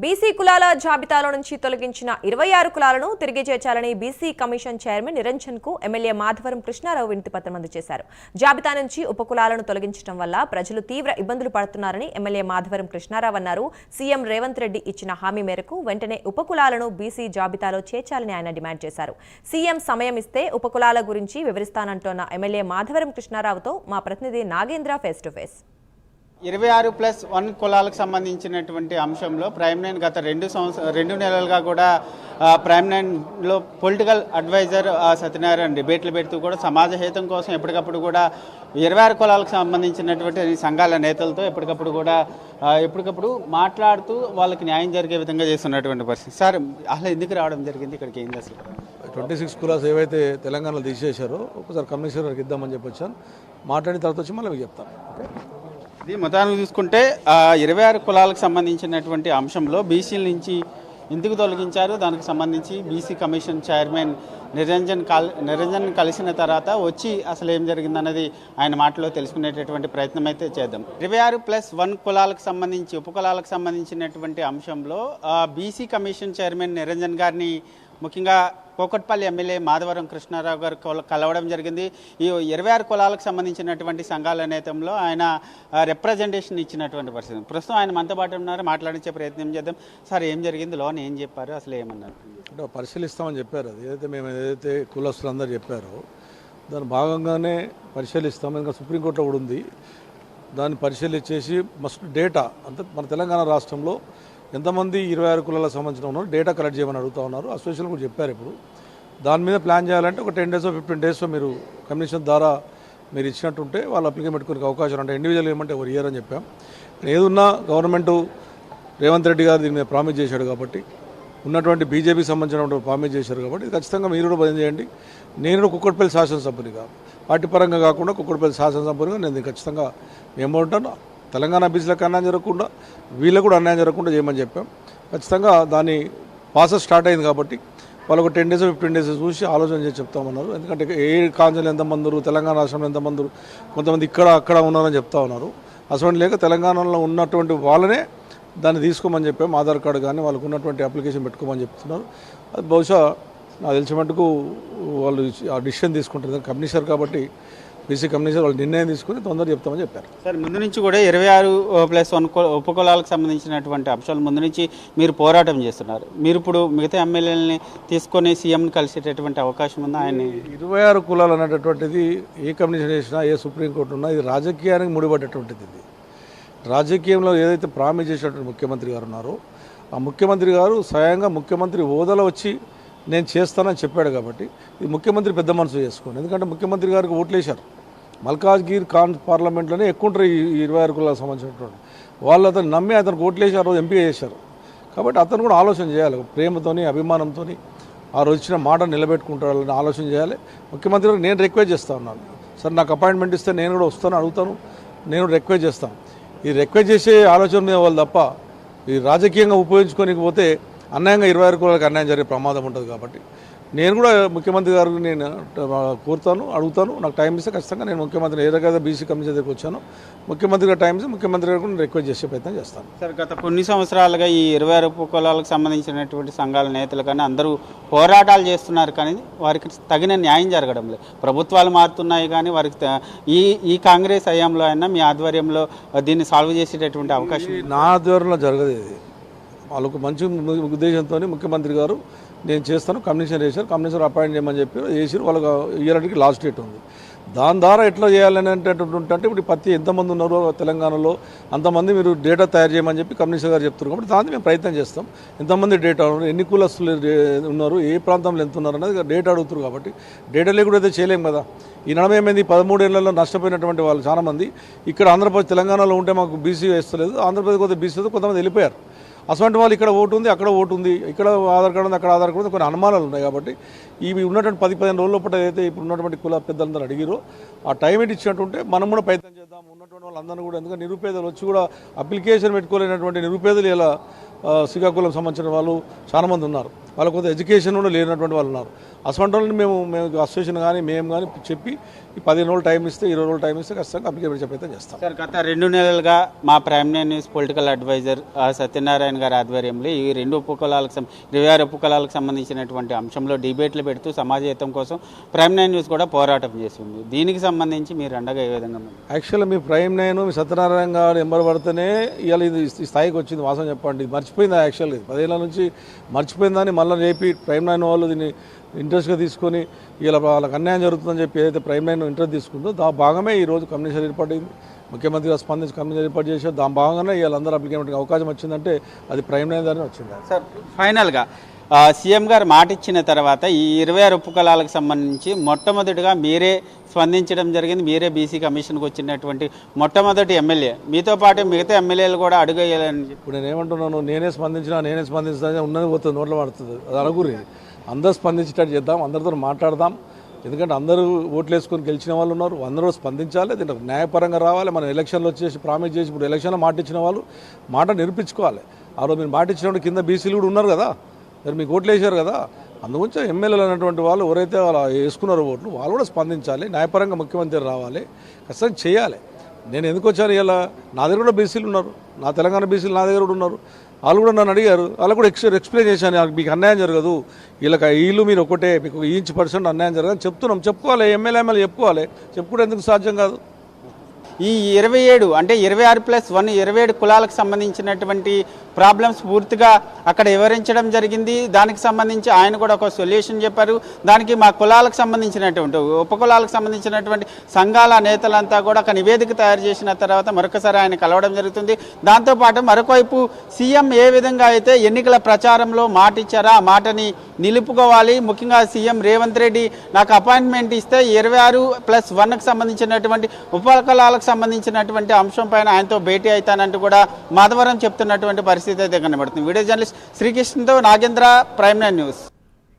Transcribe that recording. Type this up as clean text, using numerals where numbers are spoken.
BC కులాల జాబితాలో నుంచి తొలగించిన 26 కులాలను తిరిగి చేర్చాలని బీసీ కమిషన్ చైర్మన్ నిరంజన్ కు ఎమ్మెల్యే మాధవరం కృష్ణారావు వినతిపత్రం అందజేశారు. జాబితా నుంచి ఉపకులాలను తొలగించడం వల్ల ప్రజలు తీవ్ర ఇబ్బందులు పడుతున్నారని ఎమ్మెల్యే మాధవరం కృష్ణారావు అన్నారు. సీఎం రేవంత్ రెడ్డి ఇచ్చిన హామీ మేరకు వెంటనే ఉపకులాలను బీసీ జాబితాలో చేర్చాలని ఆయన డిమాండ్ చేశారు. సీఎం సమయం ఇస్తే ఉపకులాల గురించి వివరిస్తానంటోన్న ఎమ్మెల్యే మాధవరం కృష్ణారావుతో మా ప్రతినిధి నాగేంద్ర ఫేస్ టు ఫేస్. 26+1 కులాలకు సంబంధించినటువంటి అంశంలో ప్రైమ్ లైన్ గత 2 నెలలుగా కూడా ప్రైమ్ లైన్లో పొలిటికల్ అడ్వైజర్ సత్యనారాయణ డిబేట్లు పెడుతూ కూడా సమాజ హితం కోసం ఎప్పటికప్పుడు కూడా 26 కులాలకు సంబంధించినటువంటి సంఘాల నేతలతో ఎప్పటికప్పుడు మాట్లాడుతూ వాళ్ళకి న్యాయం జరిగే విధంగా చేస్తున్నటువంటి పరిస్థితి. సార్ అసలు ఎందుకు రావడం జరిగింది ఇక్కడికి? ఏంది అసలు 26 కులాస్ ఏవైతే తెలంగాణలో తీసేశారో ఒకసారి కమిషనర్కి ఇద్దామని చెప్పొచ్చాను. మాట్లాడిన తర్వాత వచ్చి మళ్ళీ మీకు చెప్తాను. ఇది మొత్తానికి చూసుకుంటే 26 కులాలకు సంబంధించినటువంటి అంశంలో బీసీల నుంచి ఎందుకు తొలగించారు, దానికి సంబంధించి బీసీ కమిషన్ చైర్మన్ నిరంజన్ కలిసిన తర్వాత వచ్చి అసలు ఏం జరిగిందన్నది ఆయన మాటలో తెలుసుకునేటటువంటి ప్రయత్నం అయితే చేద్దాం. 26+1 కులాలకు సంబంధించి ఉపకులాలకు సంబంధించినటువంటి అంశంలో బీసీ కమిషన్ చైర్మన్ నిరంజన్ గారిని ముఖ్యంగా కూకట్పల్లి ఎమ్మెల్యే మాధవరం కృష్ణారావు గారు కలవడం జరిగింది. ఈ 26 కులాలకు సంబంధించినటువంటి సంఘాల నేతంలో ఆయన రిప్రజెంటేషన్ ఇచ్చినటువంటి పరిస్థితి. ప్రస్తుతం ఆయన మనతో పాటు ఉన్నారు, మాట్లాడించే ప్రయత్నం చేద్దాం. సార్ ఏం జరిగింది, లోన్ ఏం చెప్పారు, అసలు ఏమన్నారు? అంటే పరిశీలిస్తామని చెప్పారు. అది ఏదైతే కులస్తులు అందరూ చెప్పారో దాని భాగంగానే పరిశీలిస్తాం. ఇంకా సుప్రీంకోర్టులో కూడా ఉంది. దాన్ని పరిశీలించేసి మస్ట్ డేటా అంటే మన తెలంగాణ రాష్ట్రంలో ఎంతమంది 26 కులాలకు సంబంధించిన ఉన్నారు డేటా కలెక్ట్ చేయమని అడుగుతూ ఉన్నారు. అసోసియేషన్ కూడా చెప్పారు. ఇప్పుడు దాని మీద ప్లాన్ చేయాలంటే ఒక 10 days 15 days మీరు కమిషన్ ద్వారా మీరు ఇచ్చినట్టుంటే వాళ్ళు అప్లికేషన్ పెట్టుకునే అవకాశం అంటే ఇండివిజువల్ ఏమంటే ఒక ఇయర్ అని చెప్పాం. ఏదున్నా గవర్నమెంట్ రేవంత్ రెడ్డి గారు దీని మీద ప్రామిస్ చేశాడు కాబట్టి, ఉన్నటువంటి బీజేపీకి సంబంధించిన ప్రామిస్ చేశారు కాబట్టి ఖచ్చితంగా మీరు కూడా పని చేయండి. నేను కుక్కట్పల్లి శాసనసభ్యునిగా పార్టీ పరంగా కాకుండా కుక్కట్పల్లి శాసనసభ్యునిగా నేను ఖచ్చితంగా మేము ఉంటాను. తెలంగాణ బీసీలకు అన్యాయం జరగకుండా వీళ్ళకు కూడా అన్యాయం జరగకుండా చేయమని చెప్పాం. ఖచ్చితంగా దాని ప్రాసెస్ స్టార్ట్ అయింది కాబట్టి వాళ్ళు ఒక 10 days 15 days చూసి ఆలోచన చేసి చెప్తామన్నారు. ఎందుకంటే ఏ కాంజలు ఎంతమంది, తెలంగాణ రాష్ట్రంలో ఎంతమంది, కొంతమంది అక్కడ ఉన్నారని చెప్తా ఉన్నారు. అసలు లేక తెలంగాణలో ఉన్నటువంటి వాళ్ళనే దాన్ని తీసుకోమని చెప్పాము. ఆధార్ కార్డు కానీ వాళ్ళకు ఉన్నటువంటి అప్లికేషన్ పెట్టుకోమని చెప్తున్నారు. అది బహుశా నాకు తెలిసిన మటుకు వాళ్ళు ఆ డిసిషన్ తీసుకుంటారు. కమిషనర్ కాబట్టి బీసీ కమిషన్ వాళ్ళు నిర్ణయం తీసుకుని తొందరగా చెప్తామని చెప్పారు. సార్ ముందు నుంచి కూడా 26+1 ఉపకులాలకు సంబంధించినటువంటి అంశాలు ముందు నుంచి మీరు పోరాటం చేస్తున్నారు. మీరు ఇప్పుడు మిగతా ఎమ్మెల్యేలని తీసుకొని సీఎంని కలిసేటటువంటి అవకాశం ఉందా? ఆయన 26 కులాలు అనేటటువంటిది ఏ కమిషన్ చేసినా ఏ సుప్రీంకోర్టు ఉన్నా ఇది రాజకీయానికి ముడిపడ్డటువంటిది. ఇది రాజకీయంలో ఏదైతే ప్రామిస్ చేసినటువంటి ముఖ్యమంత్రి గారు ఉన్నారో ఆ ముఖ్యమంత్రి గారు స్వయంగా ముఖ్యమంత్రి హోదాలో వచ్చి నేను చేస్తానని చెప్పాడు. కాబట్టి ఇది ముఖ్యమంత్రి పెద్ద మనసు చేసుకోండి. ఎందుకంటే ముఖ్యమంత్రి గారికి ఓట్లేశారు. మల్కాజ్గిరి పార్లమెంట్లోనే ఎక్కువ ఉంటారు ఈ 26 కులాలకు సంబంధించినటువంటి వాళ్ళు. అతను నమ్మి అతనికి ఓట్లేశారు, ఎంపీ చేశారు. కాబట్టి అతను కూడా ఆలోచన చేయాలి. ప్రేమతోని అభిమానంతో ఆ రోజు ఇచ్చిన మాట నిలబెట్టుకుంటారని ఆలోచన చేయాలి. ముఖ్యమంత్రి గారు నేను రిక్వెస్ట్ చేస్తూ ఉన్నాను. సార్ నాకు అపాయింట్మెంట్ ఇస్తే నేను కూడా వస్తాను, అడుగుతాను, నేను రిక్వెస్ట్ చేస్తాను. ఈ రిక్వెస్ట్ చేసే ఆలోచన మీద వాళ్ళు తప్ప ఈ రాజకీయంగా ఉపయోగించుకోనికపోతే అన్యాయంగా 26 కులాలకు అన్యాయం జరిగే ప్రమాదం ఉంటుంది. కాబట్టి నేను కూడా ముఖ్యమంత్రి గారికి నేను కోరుతాను, అడుగుతాను. నాకు టైం ఇస్తే ఖచ్చితంగా నేను ముఖ్యమంత్రి ఏ రకంగా బీసీ కమిషన్ దగ్గరికి వచ్చాను ముఖ్యమంత్రి గారు టైం ఇస్తే ముఖ్యమంత్రి గారు కూడా రిక్వెస్ట్ చేసే ప్రయత్నం చేస్తాను. సార్ గత కొన్ని సంవత్సరాలుగా ఈ 26 కులాలకు సంబంధించినటువంటి సంఘాల నేతలు కానీ అందరూ పోరాటాలు చేస్తున్నారు, కానీ వారికి తగిన న్యాయం జరగడం లేదు. ప్రభుత్వాలు మారుతున్నాయి కానీ వారికి ఈ కాంగ్రెస్ హయాంలో అయినా మీ ఆధ్వర్యంలో దీన్ని సాల్వ్ చేసేటటువంటి అవకాశం నా ఆధ్వర్యంలో జరగదు. ఇది వాళ్ళకు మంచి ఉద్దేశంతో ముఖ్యమంత్రి గారు నేను చేస్తాను కమిషనర్ చేశారు, కమిషనర్ అపాయింట్ చేయమని చెప్పారు, చేసారు. వాళ్ళకి ఇయర్కి లాస్ట్ డేట్ ఉంది. దాని ద్వారా ఎట్లా చేయాలని అంటే ఇప్పుడు ప్రతి ఎంతమంది ఉన్నారో తెలంగాణలో అంతమంది మీరు డేటా తయారు చేయమని చెప్పి కమిషనర్ గారు చెప్తున్నారు. కాబట్టి దాన్ని మేము ప్రయత్నం చేస్తాం. ఎంతమంది డేటా ఉన్నారు, ఎన్ని కులస్తులు ఉన్నారు, ఏ ప్రాంతంలో ఎంత ఉన్నారు అనేది డేటా అడుగుతారు. కాబట్టి డేటా లేకుండా అయితే చేయలేము కదా. ఈ నడమ ఏమైంది, 13 ఏళ్లలో నష్టపోయినటువంటి వాళ్ళు చాలామంది ఇక్కడ ఆంధ్రప్రదేశ్ తెలంగాణలో ఉంటే మాకు బీసీ వేస్తలేదు, ఆంధ్రప్రదేశ్ కొంత బీసీ కొంతమంది వెళ్ళిపోయారు. అటువంటి వాళ్ళు ఇక్కడ ఓటు ఉంది, అక్కడ ఓటు ఉంది, ఇక్కడ ఆధార్ కార్డు ఉంది, అక్కడ ఆధార్ కార్డు ఉంది, కొన్ని అనుమానాలు ఉన్నాయి. కాబట్టి ఇవి ఉన్నటువంటి 10-15 రోజుల లోపల ఏదైతే ఇప్పుడు ఉన్నటువంటి కుల పెద్దలందరూ అడిగిరో ఆ టైం ఇచ్చినట్టుంటే మనం కూడా ప్రయత్నం చేద్దాం. ఉన్నటువంటి వాళ్ళందరూ కూడా, ఎందుకంటే నిరుపేదలు వచ్చి కూడా అప్లికేషన్ పెట్టుకోలేనటువంటి నిరుపేదలు ఇలా శ్రీకాకుళం సంబంధించిన వాళ్ళు చాలామంది ఉన్నారు. వాళ్ళకు కొంత ఎడ్యుకేషన్ కూడా లేనటువంటి వాళ్ళు ఉన్నారు. అటువంటి వాళ్ళని మేము అసోసియేషన్ కానీ మేము కానీ చెప్పి ఈ 15 రోజులు టైం ఇస్తే 20 రోజులు టైం ఇస్తే ఖచ్చితంగా అప్లికేషన్ చెప్పైతే చేస్తాం. సార్, గత 2 నెలలుగా మా Prime nine News political adviser Satyanarayana గారి ఆధ్వర్యంలో ఈ 26 ఉపకులాలకు సంబంధించినటువంటి అంశంలో డిబేట్లు పెడుతూ సమాజహితం కోసం ప్రైమ్ నైన్ న్యూస్ కూడా పోరాటం చేస్తుంది. దీనికి సంబంధించి మీరు అండగా ఏ విధంగా? యాక్చువల్గా మీ ప్రైమ్ నైన్ మీ సత్యనారాయణ గారు ఎంబర్ పడితేనే ఇవాళ ఇది ఈ స్థాయికి వచ్చింది. వాసన చెప్పండి, ఇది మర్చిపోయింది. యాక్చువల్గా 10 ఏళ్ళ నుంచి మర్చిపోయిందని మళ్ళీ రేపి ప్రైమ్ నైన్ వాళ్ళు దీన్ని ఇంట్రెస్ట్గా తీసుకొని ఇలా వాళ్ళకి అన్యాయం జరుగుతుందని చెప్పి ఏదైతే ప్రైమ్ లైన్ ఇంట్రెస్ట్ తీసుకుందో దాని భాగమే ఈరోజు కమ్యూనికేషన్ ఏర్పాటైంది. ముఖ్యమంత్రి గారు స్పందించి కమ్యూనికేషన్ ఏర్పాటు చేశారు. దాని భాగంగానే వీళ్ళందరూ అప్లికేషన్ అవకాశం వచ్చిందంటే అది ప్రైమ్ లైన్ ద్వారా వచ్చింది. సార్, ఫైనల్గా సీఎం గారు మాట ఇచ్చిన తర్వాత ఈ 26 ఉపకులాలకు సంబంధించి మొట్టమొదటిగా మీరే స్పందించడం జరిగింది. మీరే బీసీ కమిషన్కి వచ్చినటువంటి మొట్టమొదటి ఎమ్మెల్యే. మీతో పాటు మిగతా ఎమ్మెల్యేలు కూడా అడుగేయాలని. ఇప్పుడు నేను ఏమంటున్నాను, నేనే స్పందించినా ఉన్నది పోతుంది, నోట్లో పడుతుంది. అది అనుగురి అందరూ స్పందించేటట్టు చేద్దాం, అందరితో మాట్లాడదాం. ఎందుకంటే అందరూ ఓట్లు వేసుకొని గెలిచిన వాళ్ళు ఉన్నారు, అందరూ స్పందించాలి. దీంట్లో న్యాయపరంగా రావాలి. మనం ఎలక్షన్లో వచ్చేసి ప్రామిస్ చేసి ఇప్పుడు ఎలక్షన్లో మాట ఇచ్చిన వాళ్ళు మాట నిరూపించుకోవాలి. ఆ రోజు మీరు మాట ఇచ్చినప్పుడు కింద బీసీలు కూడా ఉన్నారు కదా, మరి మీకు ఓట్లు వేసారు కదా. అందుగురించి ఎమ్మెల్యేలు అనేటువంటి వాళ్ళు ఎవరైతే వాళ్ళు వేసుకున్నారో ఓట్లు వాళ్ళు కూడా స్పందించాలి. న్యాయపరంగా ముఖ్యమంత్రి రావాలి, ఖచ్చితంగా చేయాలి. నేను ఎందుకు వచ్చాను ఇలా, నా దగ్గర కూడా బీసీలు ఉన్నారు, నా తెలంగాణ బీసీలు నా దగ్గర కూడా ఉన్నారు. వాళ్ళు కూడా నన్ను అడిగారు, వాళ్ళు కూడా ఎక్స్ప్లెయిన్ చేశాను. మీకు అన్యాయం జరగదు, వీళ్ళు మీరు ఒకటే, మీకు ఇంచ్ % అన్యాయం జరగదు చెప్తున్నాం. చెప్పుకోవాలి, ఎమ్మెల్యే చెప్పుకోవాలి. చెప్పుకుంటే ఎందుకు సాధ్యం కాదు? ఈ 27 అంటే 26+1 27 కులాలకు సంబంధించినటువంటి ప్రాబ్లమ్స్ పూర్తిగా అక్కడ వివరించడం జరిగింది. దానికి సంబంధించి ఆయన కూడా ఒక సొల్యూషన్ చెప్పారు. దానికి మా కులాలకు సంబంధించినటువంటి ఉపకులాలకు సంబంధించినటువంటి సంఘాల నేతలంతా కూడా ఒక నివేదిక తయారు చేసిన తర్వాత మరొకసారి ఆయన కలవడం జరుగుతుంది. దాంతోపాటు మరొకవైపు సీఎం ఏ విధంగా అయితే ఎన్నికల ప్రచారంలో మాట ఇచ్చారో ఆ మాటని నిలుపుకోవాలి. ముఖ్యంగా సీఎం రేవంత్ రెడ్డి నాకు అపాయింట్మెంట్ ఇస్తే 26+1కు సంబంధించినటువంటి ఉపకులాలకు సంబంధించినటువంటి అంశం పైన ఆయనతో భేటీ అవుతానంటూ కూడా మాధవరం చెప్తున్నటువంటి పరిస్థితి అయితే కనబడుతుంది. వీడియో జర్నలిస్ట్ శ్రీకృష్ణతో నాగేంద్ర, ప్రైమ్ నైన్ న్యూస్.